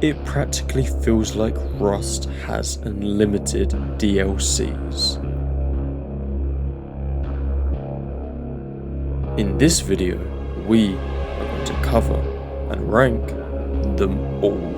It practically feels like Rust has unlimited DLCs. In this video, we are going to cover and rank them all.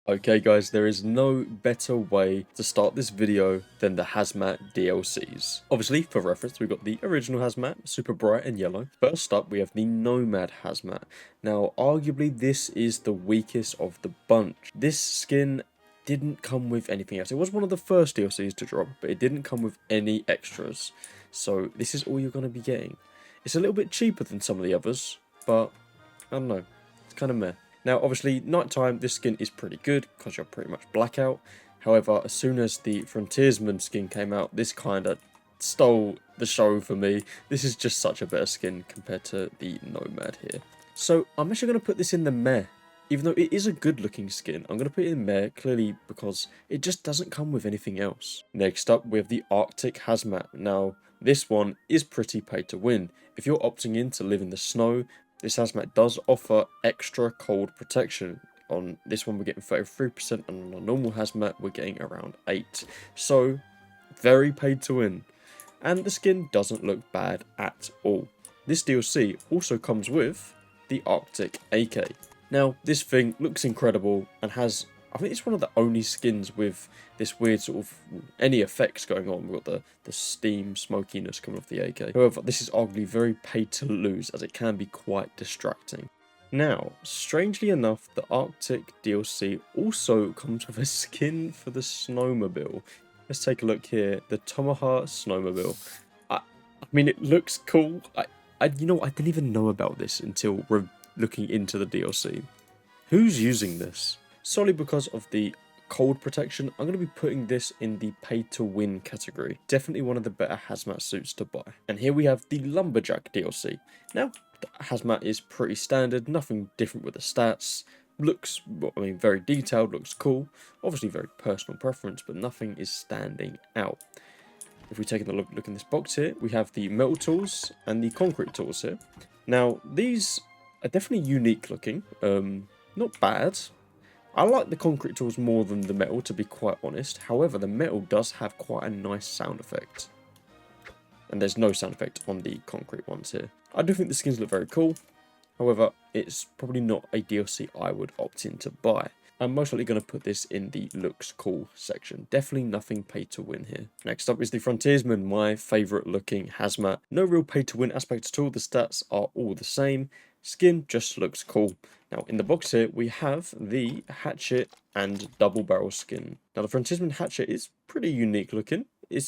Okay guys, there is no better way to start this video than the Hazmat DLCs. Obviously, for reference, we've got the original Hazmat, super bright and yellow. First up, we have the Nomad Hazmat. Now, arguably, this is the weakest of the bunch. This skin didn't come with anything else. It was one of the first DLCs to drop, but it didn't come with any extras. So, this is all you're going to be getting. It's a little bit cheaper than some of the others, but I don't know. It's kind of meh. Now, obviously, nighttime, this skin is pretty good because you're pretty much blackout. However, as soon as the Frontiersman skin came out, this kind of stole the show for me. This is just such a better skin compared to the Nomad here. So, I'm actually going to put this in the meh. Even though it is a good looking skin, I'm going to put it in meh clearly because it just doesn't come with anything else. Next up, we have the Arctic Hazmat. Now, this one is pretty pay to win. If you're opting in to live in the snow, this Hazmat does offer extra cold protection. On this one we're getting 33%, and on a normal Hazmat we're getting around 8. So, very paid to win. And the skin doesn't look bad at all. This DLC also comes with the Arctic AK. Now, this thing looks incredible and has, I think it's one of the only skins with this weird sort of any effects going on. We've got the steam smokiness coming off the AK. However, this is arguably very paid to lose as it can be quite distracting. Now, strangely enough, the Arctic DLC also comes with a skin for the snowmobile. Let's take a look here. The Tomahawk snowmobile. I mean, it looks cool. You know, I didn't even know about this until we're looking into the DLC. Who's using this? Solely because of the cold protection, I'm going to be putting this in the pay to win category. Definitely one of the better Hazmat suits to buy. And here we have the Lumberjack DLC. Now, the Hazmat is pretty standard, nothing different with the stats. Looks, well, I mean, very detailed, looks cool. Obviously very personal preference, but nothing is standing out. If we take a look in this box here, we have the metal tools and the concrete tools here. Now, these are definitely unique looking. Not bad. I like the concrete tools more than the metal, to be quite honest. However, the metal does have quite a nice sound effect. And there's no sound effect on the concrete ones here. I do think the skins look very cool. However, it's probably not a DLC I would opt in to buy. I'm most likely going to put this in the looks cool section. Definitely nothing pay to win here. Next up is the Frontiersman, my favourite looking Hazmat. No real pay to win aspect at all. The stats are all the same. Skin just looks cool. Now, in the box here, we have the hatchet and double barrel skin. Now, the Frontiersman hatchet is pretty unique looking. It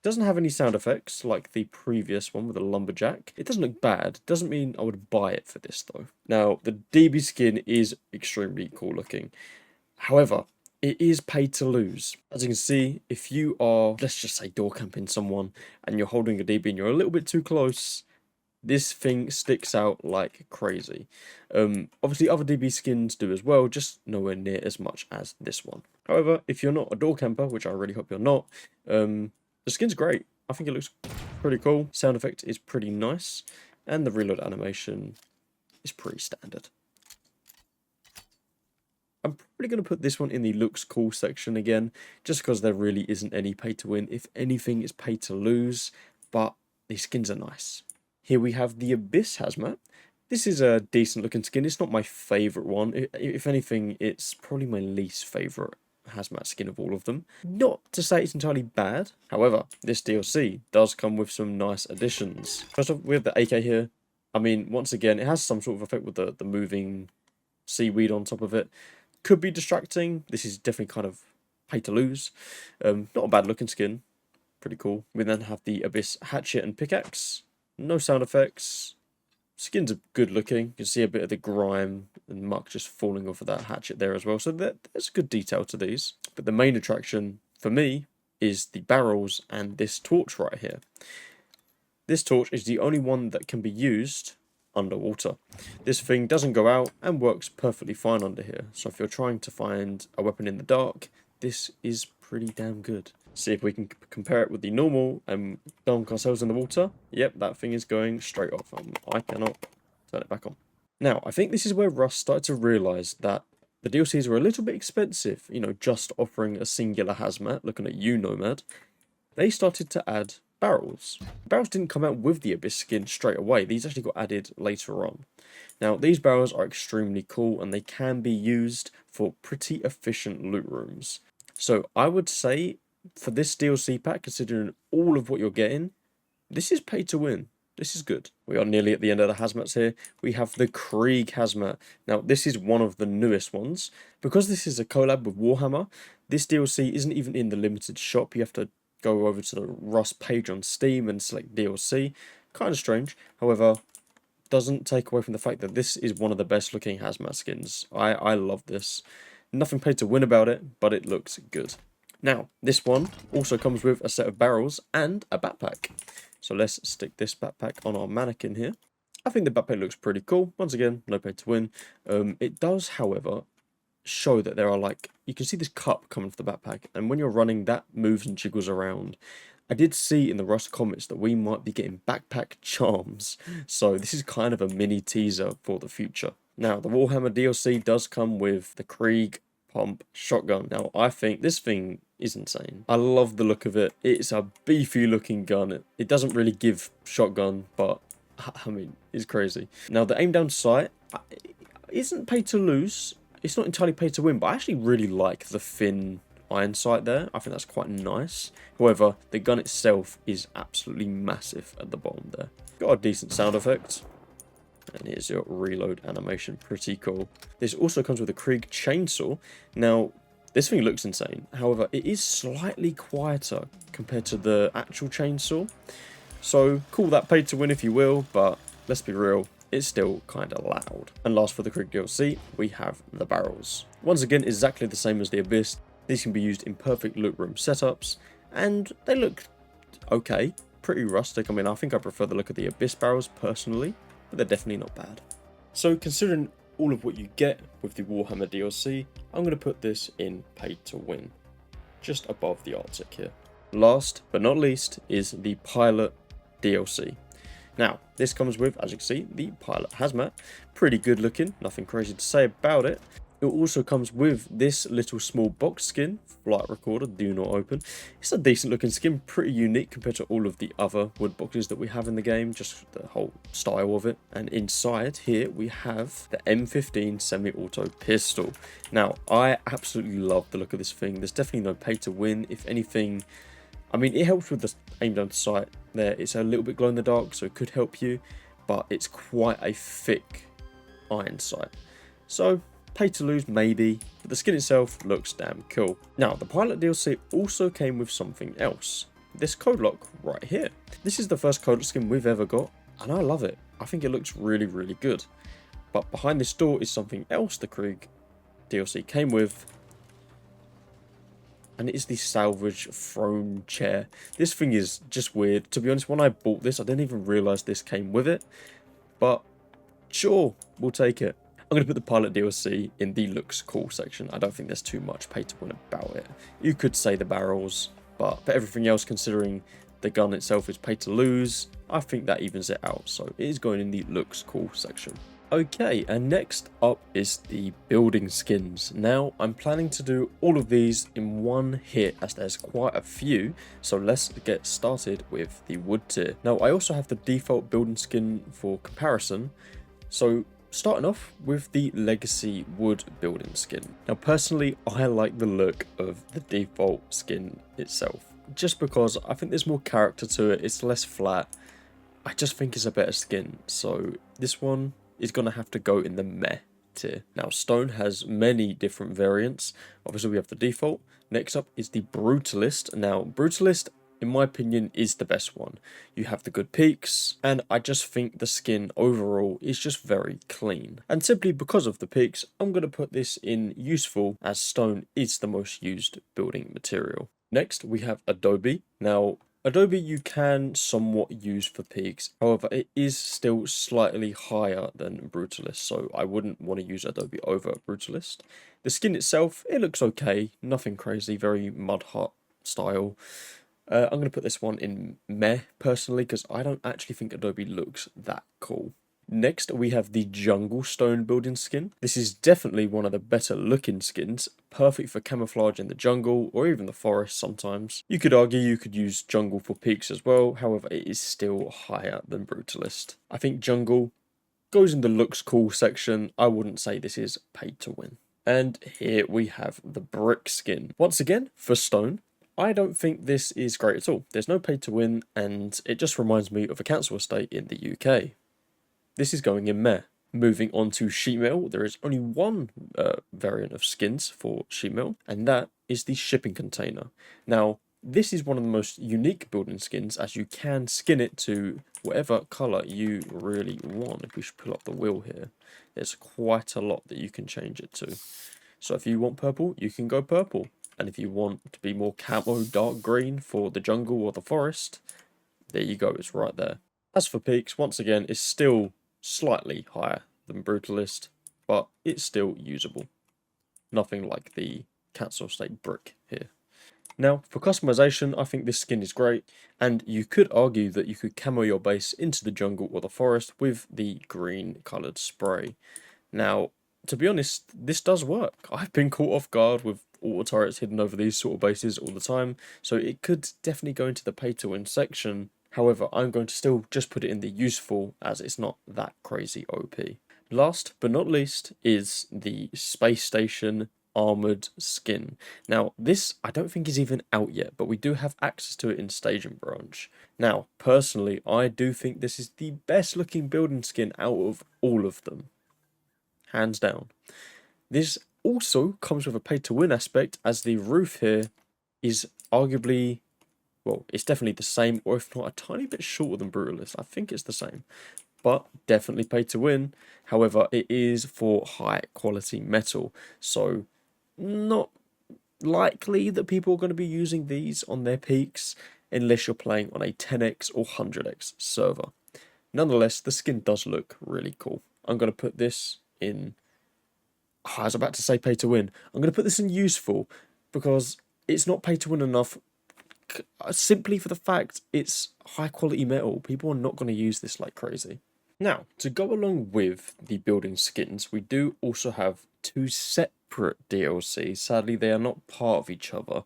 doesn't have any sound effects like the previous one with the Lumberjack. It doesn't look bad. Doesn't mean I would buy it for this, though. Now, the DB skin is extremely cool looking. However, it is paid to lose. As you can see, if you are, let's just say, door camping someone and you're holding a DB and you're a little bit too close, this thing sticks out like crazy. Obviously, other DB skins do as well, just nowhere near as much as this one. However, if you're not a door camper, which I really hope you're not, the skin's great. I think it looks pretty cool. Sound effect is pretty nice, and the reload animation is pretty standard. I'm probably going to put this one in the looks cool section again, just because there really isn't any pay to win. If anything, it's pay to lose, but these skins are nice. Here we have the Abyss Hazmat. This is a decent looking skin. It's not my favourite one. If anything, it's probably my least favourite Hazmat skin of all of them. Not to say it's entirely bad. However, this DLC does come with some nice additions. First off, we have the AK here. I mean, once again, it has some sort of effect with the moving seaweed on top of it. Could be distracting. This is definitely kind of pay to lose. Not a bad looking skin. Pretty cool. We then have the Abyss Hatchet and Pickaxe. No sound effects. Skins are good looking. You can see a bit of the grime and muck just falling off of that hatchet there as well. So there's good detail to these. But the main attraction for me is the barrels and this torch right here. This torch is the only one that can be used underwater. This thing doesn't go out and works perfectly fine under here. So if you're trying to find a weapon in the dark, this is pretty damn good. See if we can compare it with the normal and dunk ourselves in the water. Yep, that thing is going straight off. I cannot turn it back on. Now, I think this is where Rust started to realise that the DLCs were a little bit expensive, you know, just offering a singular hazmat, looking at you, Nomad. They started to add barrels. Barrels didn't come out with the Abyss skin straight away. These actually got added later on. Now, these barrels are extremely cool and they can be used for pretty efficient loot rooms. So I would say for this DLC pack, considering all of what you're getting, this is pay to win. This is good. We are nearly at the end of the hazmats here. We have the Krieg hazmat. Now, this is one of the newest ones. Because this is a collab with Warhammer, this DLC isn't even in the limited shop. You have to go over to the Rust page on Steam and select DLC. Kind of strange. However, doesn't take away from the fact that this is one of the best looking hazmat skins. I love this. Nothing paid to win about it, but it looks good. Now, this one also comes with a set of barrels and a backpack. So let's stick this backpack on our mannequin here. I think the backpack looks pretty cool. Once again, no pay to win. It does, however, show that there are like, you can see this cup coming off the backpack. And when you're running, that moves and jiggles around. I did see in the Rust comments that we might be getting backpack charms. So this is kind of a mini teaser for the future. Now, the Warhammer DLC does come with the Krieg pump shotgun. Now, I think this thing is insane. I love the look of it. It's a beefy looking gun. It doesn't really give shotgun, but I mean, it's crazy. Now, the aim down sight isn't pay to lose. It's not entirely pay to win, but I actually really like the thin iron sight there. I think that's quite nice. However, the gun itself is absolutely massive at the bottom there. Got a decent sound effect. And here's your reload animation, pretty cool. This also comes with a Krieg chainsaw. Now, this thing looks insane. However, it is slightly quieter compared to the actual chainsaw. So, call that paid to win if you will, but let's be real, it's still kind of loud. And last for the Krieg DLC, we have the barrels. Once again, exactly the same as the Abyss. These can be used in perfect loot room setups, and they look okay, pretty rustic. I mean, I think I prefer the look of the Abyss barrels personally, but they're definitely not bad. So considering all of what you get with the Warhammer DLC, I'm going to put this in pay to win, just above the Arctic here. Last but not least is the Pilot DLC. Now, this comes with, as you can see, the Pilot hazmat. Pretty good looking, nothing crazy to say about it. It also comes with this little small box skin, flight recorder, do not open. It's a decent looking skin, pretty unique compared to all of the other wood boxes that we have in the game, just the whole style of it. And inside here we have the M15 semi-auto pistol. Now, I absolutely love the look of this thing. There's definitely no pay to win. If anything, I mean, it helps with the aim down sight there. It's a little bit glow in the dark, so it could help you, but it's quite a thick iron sight. So, pay to lose maybe, but the skin itself looks damn cool. Now, the Pilot DLC also came with something else. This code lock right here. This is the first code lock skin we've ever got, and I love it. I think it looks really, really good. But behind this door is something else the Krieg DLC came with, and it is the salvage throne chair. This thing is just weird. To be honest, when I bought this, I didn't even realise this came with it, but sure, we'll take it. I'm going to put the Pilot DLC in the looks cool section. I don't think there's too much pay to win about it. You could say the barrels, but for everything else, considering the gun itself is pay to lose, I think that evens it out. So it is going in the looks cool section. Okay, and next up is the building skins. Now, I'm planning to do all of these in one hit as there's quite a few. So let's get started with the wood tier. Now, I also have the default building skin for comparison. So starting off with the Legacy Wood building skin. Now personally, I like the look of the default skin itself, just because I think there's more character to it, it's less flat. I just think it's a better skin, so this one is going to have to go in the meh tier. Now stone has many different variants. Obviously we have the default. Next up is the Brutalist. Now Brutalist, in my opinion, is the best one. You have the good peaks, and I just think the skin overall is just very clean. And simply because of the peaks, I'm going to put this in useful, as stone is the most used building material. Next, we have Adobe. Now, Adobe you can somewhat use for peaks, however it is still slightly higher than Brutalist, so I wouldn't want to use Adobe over Brutalist. The skin itself, it looks okay, nothing crazy, very mud hut style. I'm going to put this one in meh personally because I don't actually think Adobe looks that cool. Next, we have the Jungle Stone building skin. This is definitely one of the better looking skins, perfect for camouflage in the jungle or even the forest sometimes. You could argue you could use Jungle for peaks as well, however it is still higher than Brutalist. I think Jungle goes in the looks cool section. I wouldn't say this is paid to win. And here we have the Brick skin. Once again, for Stone, I don't think this is great at all. There's no paid to win, and it just reminds me of a council estate in the UK. This is going in meh. Moving on to sheet metal, there is only one variant of skins for sheet metal, and that is the shipping container. Now, this is one of the most unique building skins, as you can skin it to whatever colour you really want. If we should pull up the wheel here, there's quite a lot that you can change it to. So if you want purple, you can go purple. And if you want to be more camo dark green for the jungle or the forest, there you go, it's right there. As for peaks, once again, it's still slightly higher than Brutalist, but it's still usable. Nothing like the Council Estate brick here. Now, for customization, I think this skin is great, and you could argue that you could camo your base into the jungle or the forest with the green coloured spray. Now, to be honest, this does work. I've been caught off guard with auto turrets hidden over these sort of bases all the time, so it could definitely go into the pay to win section. However, I'm going to still just put it in the useful, as it's not that crazy OP. Last but not least is the Space Station Armoured skin. Now, this I don't think is even out yet, but we do have access to it in Staging Branch. Now, personally, I do think this is the best looking building skin out of all of them. Hands down. This also comes with a pay to win aspect, as the roof here is arguably, well, it's definitely the same, or if not a tiny bit shorter than Brutalist. I think it's the same, but definitely pay to win. However, it is for high quality metal, so not likely that people are going to be using these on their peaks unless you're playing on a 10x or 100x server. Nonetheless, the skin does look really cool. I'm going to put this in, I was about to say pay to win. I'm going to put this in useful because it's not pay to win enough, simply for the fact it's high quality metal. People are not going to use this like crazy. Now, to go along with the building skins, we do also have two separate DLCs. Sadly, they are not part of each other.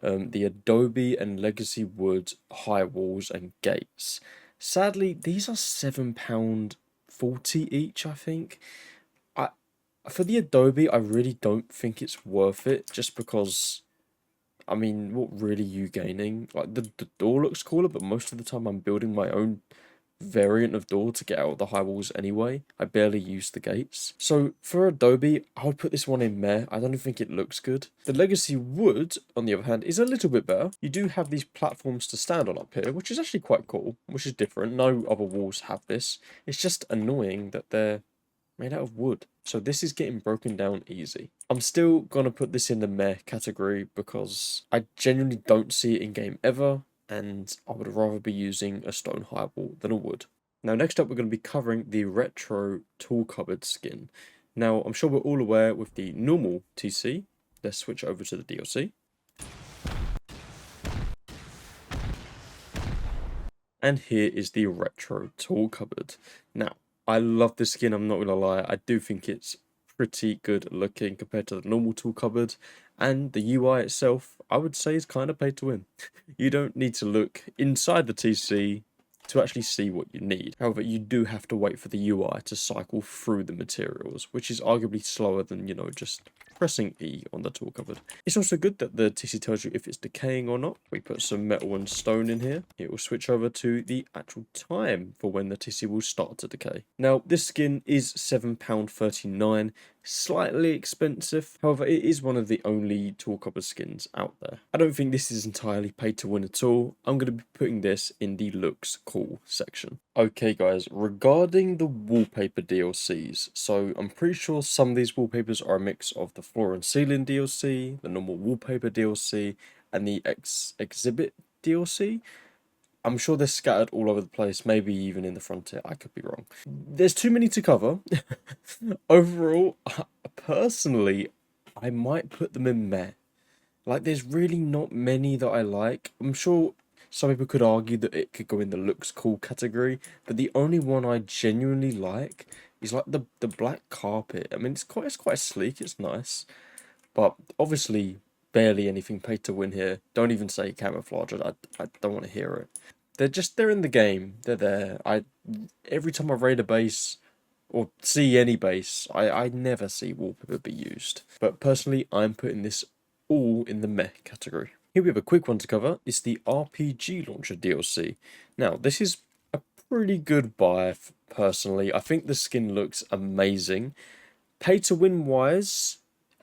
The Adobe and Legacy Wood high walls and gates. Sadly, these are £7.40 each, I think. For the Adobe, I really don't think it's worth it, just because, I mean, what really are you gaining? Like, the door looks cooler, but most of the time I'm building my own variant of door to get out of the high walls anyway. I barely use the gates. So for Adobe, I would put this one in meh. I don't think it looks good. The Legacy Wood, on the other hand, is a little bit better. You do have these platforms to stand on up here, which is actually quite cool, which is different. No other walls have this. It's just annoying that they're made out of wood. So this is getting broken down easy. I'm still gonna put this in the meh category because I genuinely don't see it in game ever, and I would rather be using a stone high wall than a wood. Now, next up, we're going to be covering the retro tool cupboard skin. Now, I'm sure we're all aware with the normal TC. Let's switch over to the DLC. And here is the retro tool cupboard. Now, I love this skin, I'm not going to lie. I do think it's pretty good looking compared to the normal tool cupboard. And the UI itself, I would say, is kind of pay to win. You don't need to look inside the TC to actually see what you need. However, you do have to wait for the UI to cycle through the materials, which is arguably slower than, just pressing E on the tool cupboard. It's also good that the TC tells you if it's decaying or not. We put some metal and stone in here. It will switch over to the actual time for when the TC will start to decay. Now, this skin is £7.39, slightly expensive. However, it is one of the only tool cupboard skins out there. I don't think this is entirely paid to win at all. I'm going to be putting this in the looks cool section. Okay guys, regarding the wallpaper DLCs, so I'm pretty sure some of these wallpapers are a mix of the floor and ceiling DLC, the normal wallpaper DLC, and the exhibit DLC. I'm sure they're scattered all over the place, maybe even in the Frontier. I could be wrong. There's too many to cover. Overall, personally, I might put them in meh. Like, there's really not many that I like. I'm sure some people could argue that it could go in the looks cool category, but the only one I genuinely like is like the black carpet. I mean, it's quite sleek, it's nice, but obviously barely anything paid to win here. Don't even say camouflage. I don't want to hear it. They're in the game. They're there. Every time I raid a base or see any base, I never see wallpaper be used. But personally, I'm putting this all in the meh category. Here we have a quick one to cover. It's the RPG Launcher DLC. Now, this is a pretty good buy, personally. I think the skin looks amazing. Pay to win wise,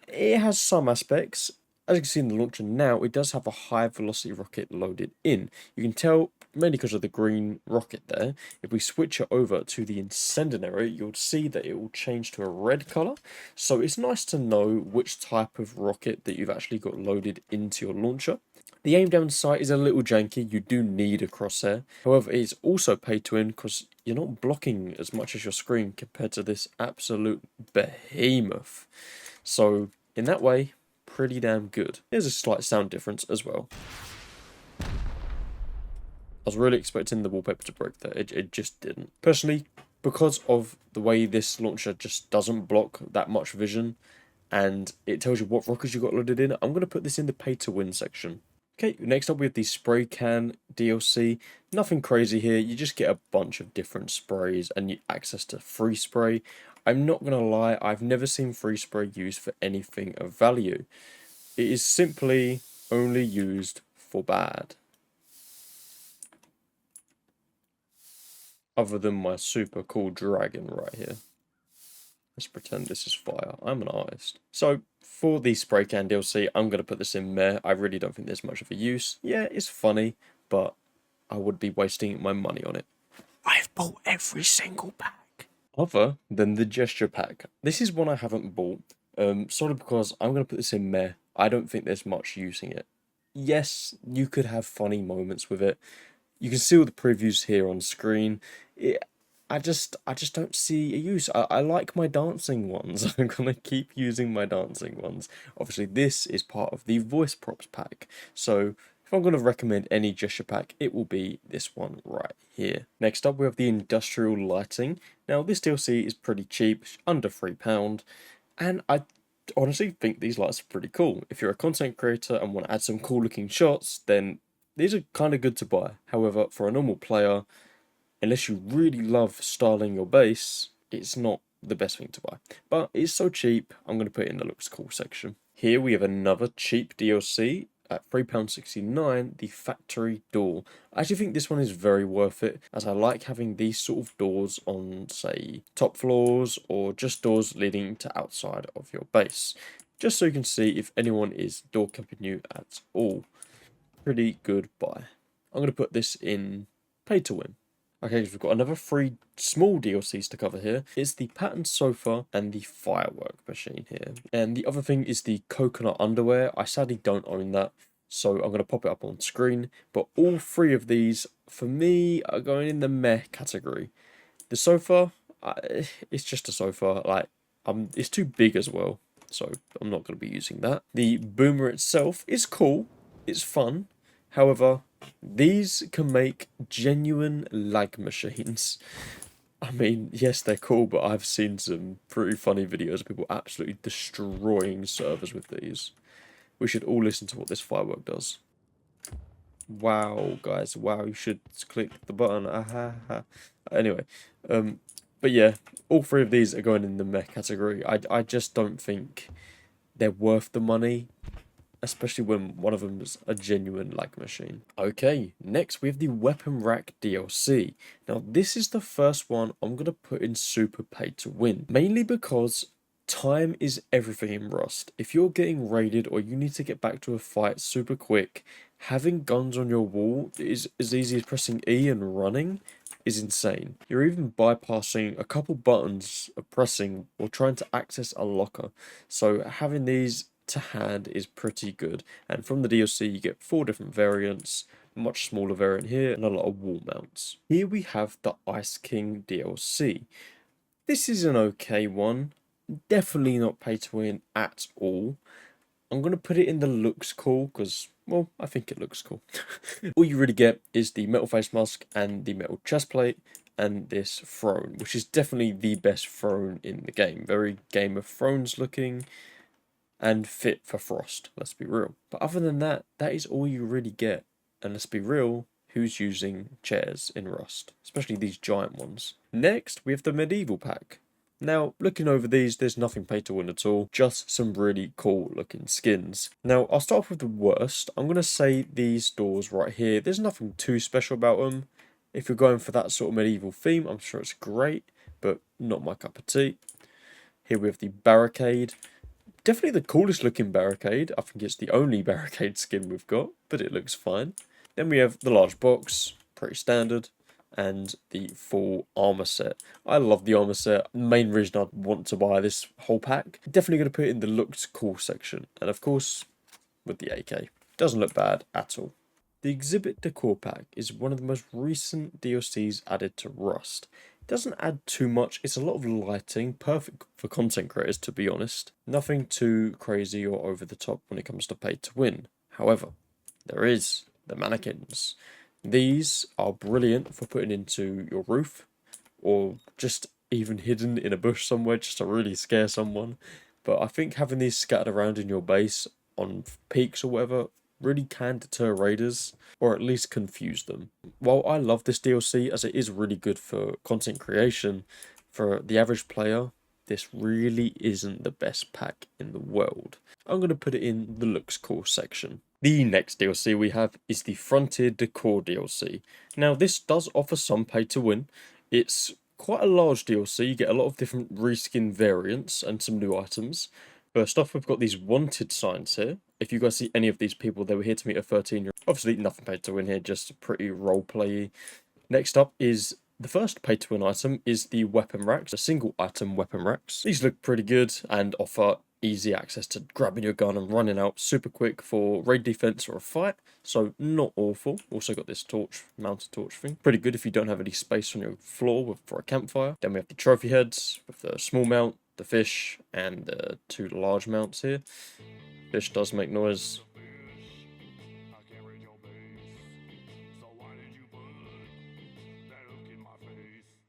it has some aspects. As you can see in the launcher now, it does have a high velocity rocket loaded in. You can tell mainly because of the green rocket there. If we switch it over to the incendiary, you'll see that it will change to a red color. So it's nice to know which type of rocket that you've actually got loaded into your launcher. The aim down sight is a little janky. You do need a crosshair. However, it's also pay to win because you're not blocking as much as your screen compared to this absolute behemoth. So in that way, pretty damn good. There's a slight sound difference as well. I was really expecting the wallpaper to break there. It just didn't. Personally, because of the way this launcher just doesn't block that much vision, and it tells you what rockets you got loaded in, I'm going to put this in the pay to win section. Okay, next up we have the spray can DLC. Nothing crazy here, you just get a bunch of different sprays and you access to free spray. I'm not going to lie, I've never seen free spray used for anything of value. It is simply only used for bad. Other than my super cool dragon right here. Let's pretend this is fire. I'm an artist. So, for the spray can DLC, I'm going to put this in meh. I really don't think there's much of a use. Yeah, it's funny, but I would be wasting my money on it. I've bought every single pack. Other than the gesture pack. This is one I haven't bought. Solely because I'm going to put this in meh. I don't think there's much using it. Yes, you could have funny moments with it. You can see all the previews here on screen. I just don't see a use. I like my dancing ones. I'm gonna keep using my dancing ones. Obviously, this is part of the voice props pack. So if I'm gonna recommend any gesture pack, it will be this one right here. Next up, we have the industrial lighting. Now, this DLC is pretty cheap, under £3, and I honestly think these lights are pretty cool. If you're a content creator and want to add some cool looking shots, then these are kind of good to buy. However, for a normal player, unless you really love styling your base, it's not the best thing to buy. But it's so cheap, I'm going to put it in the looks cool section. Here we have another cheap DLC at £3.69, the factory door. I actually think this one is very worth it, as I like having these sort of doors on, say, top floors or just doors leading to outside of your base. Just so you can see if anyone is door camping you at all. Pretty good buy. I'm going to put this in pay to win. Okay, we've got another 3 small DLCs to cover here. It's the pattern sofa and the firework machine here. And the other thing is the coconut underwear. I sadly don't own that, so I'm going to pop it up on screen. But all 3 of these, for me, are going in the meh category. The sofa, it's just a sofa. Like, it's too big as well, so I'm not going to be using that. The boomer itself is cool. It's fun. However, these can make genuine lag machines. I mean, yes, they're cool, but I've seen some pretty funny videos of people absolutely destroying servers with these. We should all listen to what this firework does. Wow, guys, wow, you should click the button. Anyway, but yeah, all 3 of these are going in the meh category. I just don't think they're worth the money, especially when one of them is a genuine lag machine. Okay, next we have the Weapon Rack DLC. Now, this is the first one I'm going to put in super pay to win, mainly because time is everything in Rust. If you're getting raided or you need to get back to a fight super quick, having guns on your wall is as easy as pressing E and running is insane. You're even bypassing a couple buttons of pressing or trying to access a locker. So having these to hand is pretty good, and from the DLC you get 4 different variants, much smaller variant here, and a lot of wall mounts. Here we have the Ice King DLC. This is an okay one, definitely not pay to win at all. I'm going to put it in the looks cool because, well, I think it looks cool. All you really get is the metal face mask and the metal chest plate and this throne, which is definitely the best throne in the game. Very Game of Thrones looking and fit for Frost, let's be real. But other than that, that is all you really get. And let's be real, who's using chairs in Rust? Especially these giant ones. Next, we have the medieval pack. Now, looking over these, there's nothing pay to win at all, just some really cool looking skins. Now, I'll start off with the worst. I'm going to say these doors right here, there's nothing too special about them. If you're going for that sort of medieval theme, I'm sure it's great, but not my cup of tea. Here we have the barricade. Definitely the coolest looking barricade. I think it's the only barricade skin we've got, but it looks fine. Then we have the large box, pretty standard, and the full armor set. I love the armor set. Main reason I'd want to buy this whole pack. Definitely going to put it in the looks cool section. And of course, with the AK. Doesn't look bad at all. The Exhibit Decor pack is one of the most recent DLCs added to Rust. It doesn't add too much, it's a lot of lighting, perfect for content creators to be honest. Nothing too crazy or over the top when it comes to pay to win. However, there is the mannequins. These are brilliant for putting into your roof or just even hidden in a bush somewhere just to really scare someone. But I think having these scattered around in your base on peaks or whatever really can deter raiders or at least confuse them. While I love this DLC as it is really good for content creation, for the average player, this really isn't the best pack in the world. I'm going to put it in the looks cool section. The next DLC we have is the Frontier Decor DLC. Now this does offer some pay to win. It's quite a large DLC, you get a lot of different reskin variants and some new items. First off, we've got these wanted signs here. If you guys see any of these people, they were here to meet a 13-year-old. Obviously nothing paid to win here, just pretty roleplay. Next up is the first pay to win item is the weapon racks, the single item weapon racks. These look pretty good and offer easy access to grabbing your gun and running out super quick for raid defense or a fight, so not awful. Also got this torch, mounted torch thing. Pretty good if you don't have any space on your floor for a campfire. Then we have the trophy heads with the small mount, the fish, and the two large mounts here. Fish does make noise.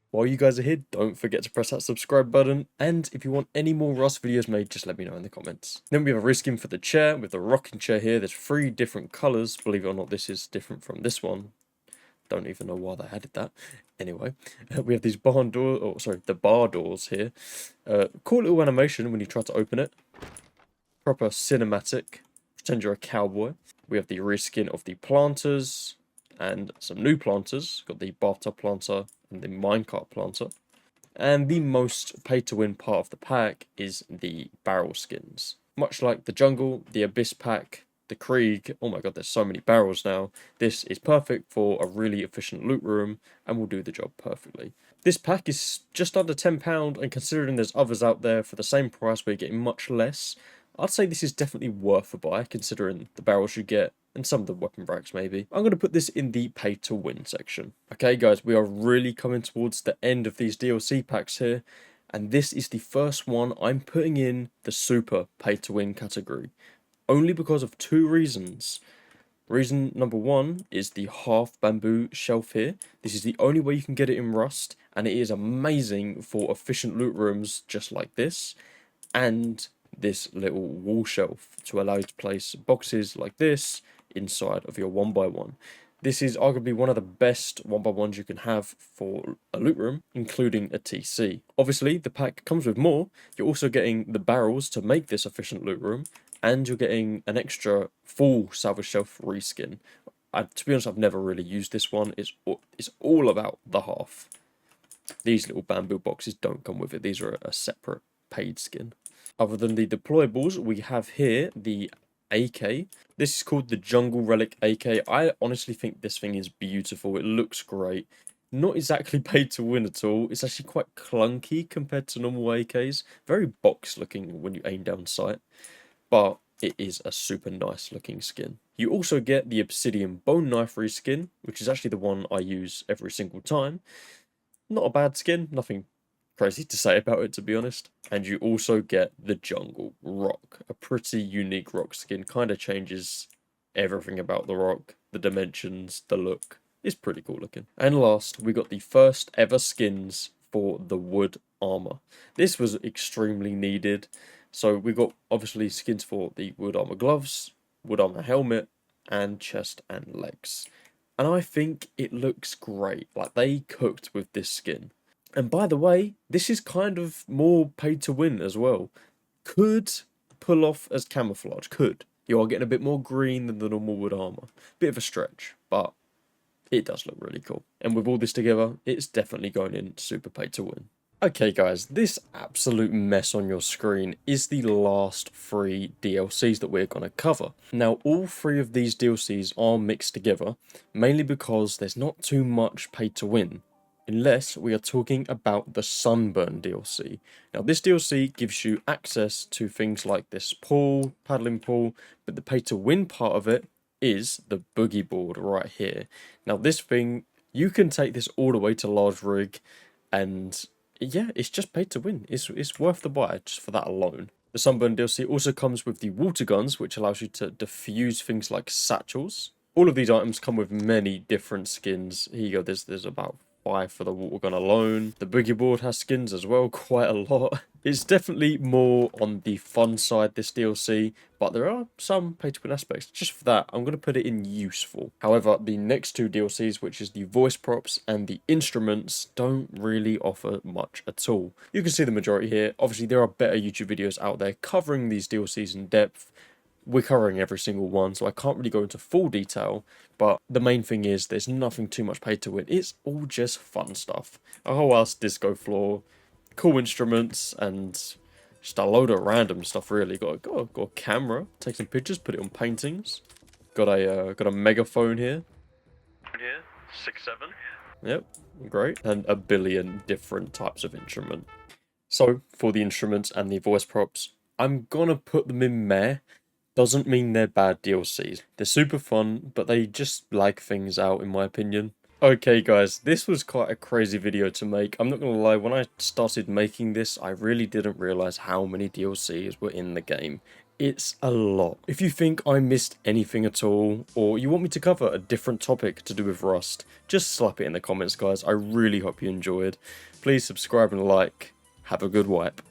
While you guys are here, don't forget to press that subscribe button, and if you want any more Rust videos made, just let me know in the comments. Then we have a reskin for the chair, with the rocking chair here. There's 3 different colours. Believe it or not, this is different from this one. Don't even know why they added that. Anyway, we have these the bar doors here. Cool little animation when you try to open it. Proper cinematic. Pretend you're a cowboy. We have the reskin of the planters and some new planters. Got the bathtub planter and the minecart planter. And the most pay to win part of the pack is the barrel skins. Much like the jungle, the abyss pack, the Krieg, oh my god, there's so many barrels now. This is perfect for a really efficient loot room and will do the job perfectly. This pack is just under £10, and considering there's others out there for the same price where you're getting much less, I'd say this is definitely worth a buy considering the barrels you get and some of the weapon racks maybe. I'm going to put this in the pay to win section. Okay guys, we are really coming towards the end of these DLC packs here, and this is the first one I'm putting in the super pay to win category. Only because of 2 reasons. Reason number 1 is the half bamboo shelf here. This is the only way you can get it in Rust, and it is amazing for efficient loot rooms just like this. And this little wall shelf to allow you to place boxes like this inside of your 1x1. This is arguably one of the best 1x1s you can have for a loot room, including a TC. Obviously, the pack comes with more. You're also getting the barrels to make this efficient loot room, and you're getting an extra full salvage shelf reskin. To be honest, I've never really used this one. It's all about the half. These little bamboo boxes don't come with it. These are a separate paid skin. Other than the deployables, we have here the AK. This is called the Jungle Relic AK. I honestly think this thing is beautiful. It looks great. Not exactly paid to win at all. It's actually quite clunky compared to normal AKs. Very box looking when you aim down sight. But it is a super nice looking skin. You also get the obsidian bone knife reskin, which is actually the one I use every single time. Not a bad skin, nothing crazy to say about it, to be honest. And you also get the jungle rock, a pretty unique rock skin, kind of changes everything about the rock, the dimensions, the look. It's pretty cool looking. And last, we got the first ever skins for the wood armor. This was extremely needed. So we got obviously skins for the wood armor gloves, wood armor helmet, and chest and legs. And I think it looks great. Like, they cooked with this skin. And by the way, this is kind of more paid to win as well. Could pull off as camouflage, could. You are getting a bit more green than the normal wood armor. Bit of a stretch, but it does look really cool. And with all this together, it's definitely going in super paid to win. Okay guys, this absolute mess on your screen is the last 3 DLCs that we're going to cover. Now, all 3 of these DLCs are mixed together, mainly because there's not too much paid to win, unless we are talking about the Sunburn DLC. Now, this DLC gives you access to things like this pool, paddling pool, but the pay to win part of it is the boogie board right here. Now, this thing, you can take this all the way to large rig, and yeah, it's just paid to win. It's worth the buy just for that alone. The Sunburn DLC also comes with the water guns, which allows you to defuse things like satchels. All of these items come with many different skins. Here you go, there's about 5 for the water gun alone. The boogie board has skins as well, quite a lot. It's definitely more on the fun side, this DLC, but there are some pay-to-win aspects. Just for that, I'm going to put it in useful. However, the next 2 DLCs, which is the voice props and the instruments, don't really offer much at all. You can see the majority here. Obviously, there are better YouTube videos out there covering these DLCs in depth. We're covering every single one, so I can't really go into full detail, but the main thing is there's nothing too much paid to win. It's all just fun stuff. A whole ass disco floor, cool instruments, and just a load of random stuff, really. Got a camera, take some pictures, put it on paintings. Got a megaphone here. 6-7. Yep, great. And a billion different types of instrument. So, for the instruments and the voice props, I'm gonna put them in meh. Doesn't mean they're bad DLCs. They're super fun, but they just lag things out in my opinion. Okay guys, this was quite a crazy video to make. I'm not gonna lie, when I started making this, I really didn't realise how many DLCs were in the game. It's a lot. If you think I missed anything at all, or you want me to cover a different topic to do with Rust, just slap it in the comments guys. I really hope you enjoyed. Please subscribe and like. Have a good wipe.